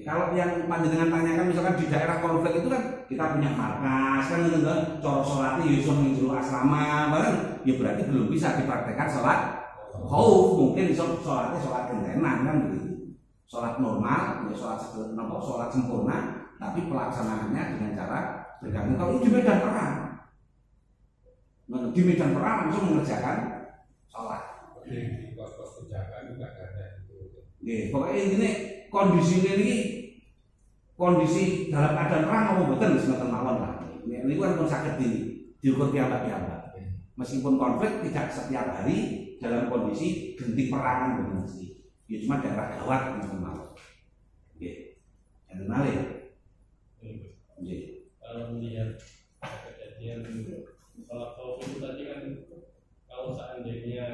Kalau yang panjenengan tanyakan misalkan di daerah konflik itu kan kita punya markas kan gitu kan, cara sholatnya yusuf ning jero asrama bareng, ya berarti belum bisa dipraktekkan sholat khauf. Mungkin sholatnya sholat gentenan kan begitu, sholat normal, ya sholat sempurna, tapi pelaksanaannya dengan cara berganti. Kalau di medan perang, di medan perang langsung mengerjakan sholat. Di pos-pos penjagaan juga ada itu. Pokoknya ini kondisi dalam keadaan perang mau betul semacam mawon lah. Ini kan pun sakit diukur piyambak. Meskipun konflik tidak setiap hari dalam kondisi genting perang mesti. Ya cuma daerah gawat semacam mawon. Nggih. Enten malih. Nggih. Kalau melihat kejadian sholat khauf itu tadi kan kalau seandainya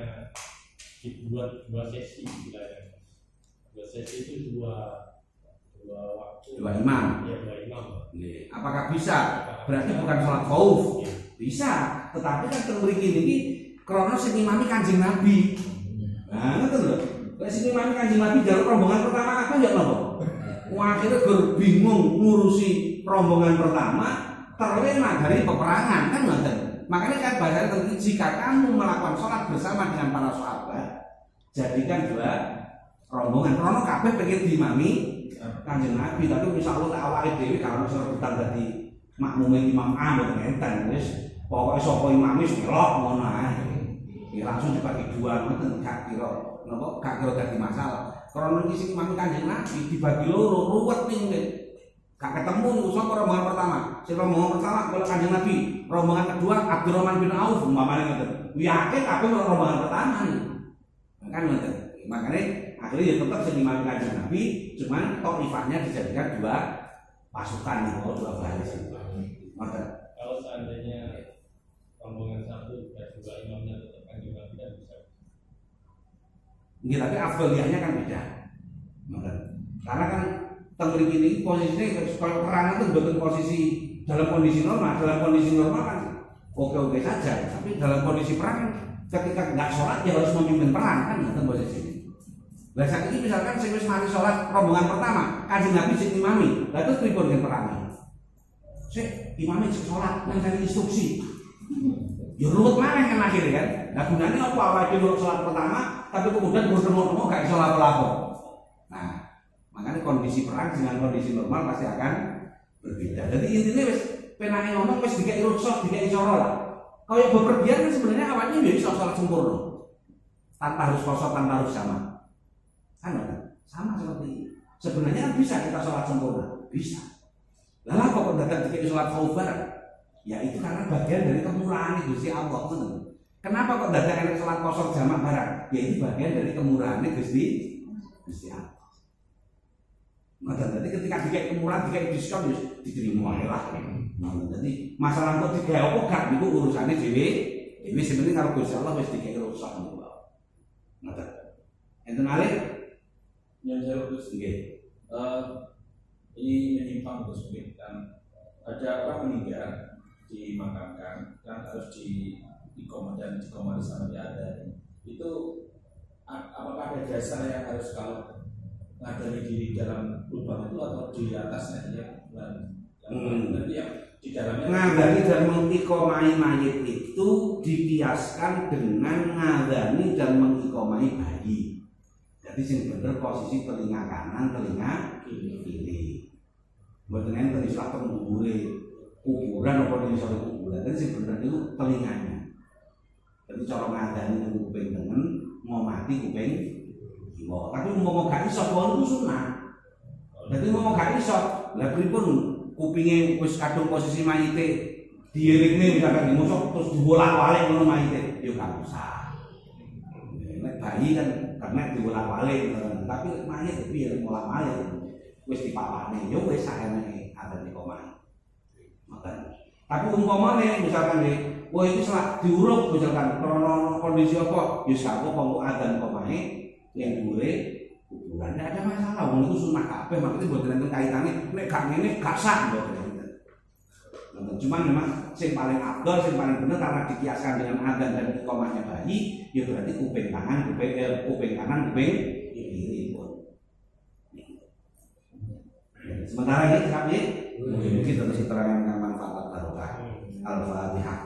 dibuat dua sesi wilayahnya. Dua sesi itu dua waktu. Dua imam. Ya, dua imam. Apakah bisa? Berarti bukan sholat khauf. Bisa, tetapi kan teng mriki niki krana sing imami Kanjeng Nabi. Nah, ngoten lho. Lek sing imami Kanjeng Nabi jalur rombongan pertama apa ya napa? Akhirnya bingung ngurusi rombongan pertama, terlena dari peperangan kan ngoten. Makanya kan bahasa jika kamu melakukan sholat bersama dengan para sahabat, jadikan dua rombongan. Krono kabeh pengen diimami Kanjeng Nabi, tapi misalnya awake dhewe kalau serebutan dadi makmume Imam A mboten enten wis pokoke sapa imame wis melok ngono ae. Ya langsung dibagi dua ngoten gak kira napa gak kira dadi masalah. Krono iki sing imam Kanjeng Nabi dibagi loro ruwet ning gak ketemu sapa rombongan pertama. Sing rombongan pertama kalau Kanjeng Nabi, rombongan kedua Abdurrahman bin Auf umpamane ngoten. Yakin kabeh rombongan pertama nih. Kan ngoten. Makanya akhirnya ya tetap seimam Kanjeng Nabi, cuman taifahnya dijadikan dua pasukan atau dua baris. Maka kalau seandainya rombongan satu dan dua imamnya tetap Kanjeng Nabi kan bisa. Nggih, tapi afdaliyahnya kan beda. Maka karena kan tengrik ini posisinya kalau perang itu bukan posisi dalam kondisi normal. Dalam kondisi normal kan oke-oke saja, tapi dalam kondisi perang ketika nggak sholat ya harus memimpin perang kan dalam posisi ini. Lah saat ini misalkan saya wis mari sholat rombongan pertama, Kanjeng Nabi sing imami, lah terus pripun dengan perang? Sik imami sing sholat nang cari instruksi. Ya ruwet maneh kan akhirnya kan. Nah gunanya apa awake dhewe sholat pertama tapi kemudian bertemu-temu gak iso lapo-lapo. Nah, makanya kondisi perang dengan kondisi normal pasti akan berbeda. Jadi intinya wis penake ngomong wis dikek rusak, dikek cara lah. Kalau bepergian kan sebenarnya awalnya ya iso sholat sempurna. Tanpa harus kosong, tanpa harus sama. Kan sama seperti ini. Sebenarnya kan bisa kita sholat sempurna, bisa. Lalu kok datang dikek sholat khawbar? Ya itu karena bagian dari kemurahan Gusti Allah. Kenapa kok datang enak sholat kosong jamak barang? Ya itu bagian dari kemurahan Gusti Allah. Maka nanti ketika dikek kemurahan, dikek diskon, diterima lah. Jadi masalah kok dikek apa gak itu urusannya dewe. Ini sebenarnya kalau Gusti Allah wis dikek rusak. Maka enten alih yang saya urus ini menyimpang Gus Mungkin kan ada orang meninggal dimakamkan kan harus di koma dan di koma di sana ada itu apakah ada dasar yang harus kalau ngadani di dalam lubang itu atau di atasnya ya nanti yang di dalamnya ngadani dan mengikomai mayit itu dikiaskan dengan ngadani dan mengikomai bayi. Jadi sing bener posisi telinga kanan, telinga kiri. Mboten enten istilah tembure kuburan apa di sore kuburan. Jadi sing bener itu telinganya. Jadi cara ngadani kuping tengen, ngomati kuping kiwa. Tapi umpama gak iso wong itu sunah. Jadi umpama gak iso, lha pripun kupinge wis kadung posisi mayite dielingne misalkan dimosok terus dibolak-balik ngono mayite, ya gak usah. Nek bayi kan karena dibolak-balik, tapi mayit piye bolak-balik wis dipawani, ya wis saeneke ada di koma. Maka tapi umpamane misalkan wah itu salah diurut misalkan krono kondisi apa, ya sak apa adzan komae yang dure kuburan ndak ada masalah, wong itu sunah kabeh maksudnya mboten enten kaitane nek gak ngene gak sah mboten. Cuman memang yang paling abdul, yang paling benar karena dikiaskan dengan adzan dan iqamahnya bayi, ya berarti kuping kanan, kuping kiri pun. Sementara ini kami mungkin terus keterangan dengan manfaat barokah. Al-Fatihah.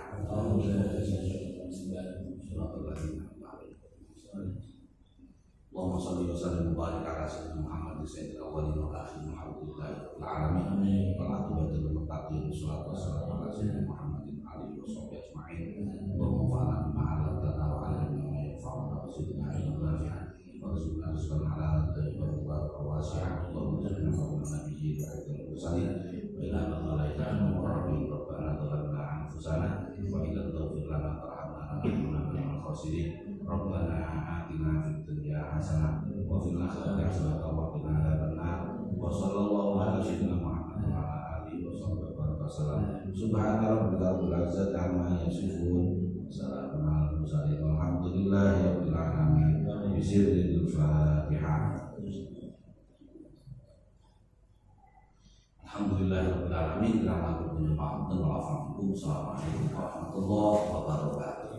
Allahumma shalli wa sallim wa barik ala sayyidina Muhammad sayyidil awwalin wal akhirin alhamdulillahi rabbil alamin. Wal muttaqin shallallahu wasallam ala sayyidina Muhammadin alihi washabbihi ajma'in. Wa fa'ala bima 'allamtana wa 'allimna ma yanfa'una wa zidna ilman nafi'an. Wa rizqna rizqan halalan tayyiban mubarakan wasi'an. Wa mujadna wa nabiyyin wa mursalin. Wa ila malaikati muqarrabin rabbana zalamna anfusana wa in lam taghfir lana tarhamna lanakunanna minal khasirin. Rabbana atina fid dunya hasanah wa fil akhirati hasanah wa qina adzabannar. Wa sallallahu ala sayyidina Muhammad wa ala alihi wasallam. Subhana rabbika rabbil izzati amma yasifun. Salamun alal mursalin walhamdulillahi rabbil alamin. Bismillahil Fatihah. Alhamdulillahi rabbil alamin. Assalamualaikum warahmatullahi wabarakatuh.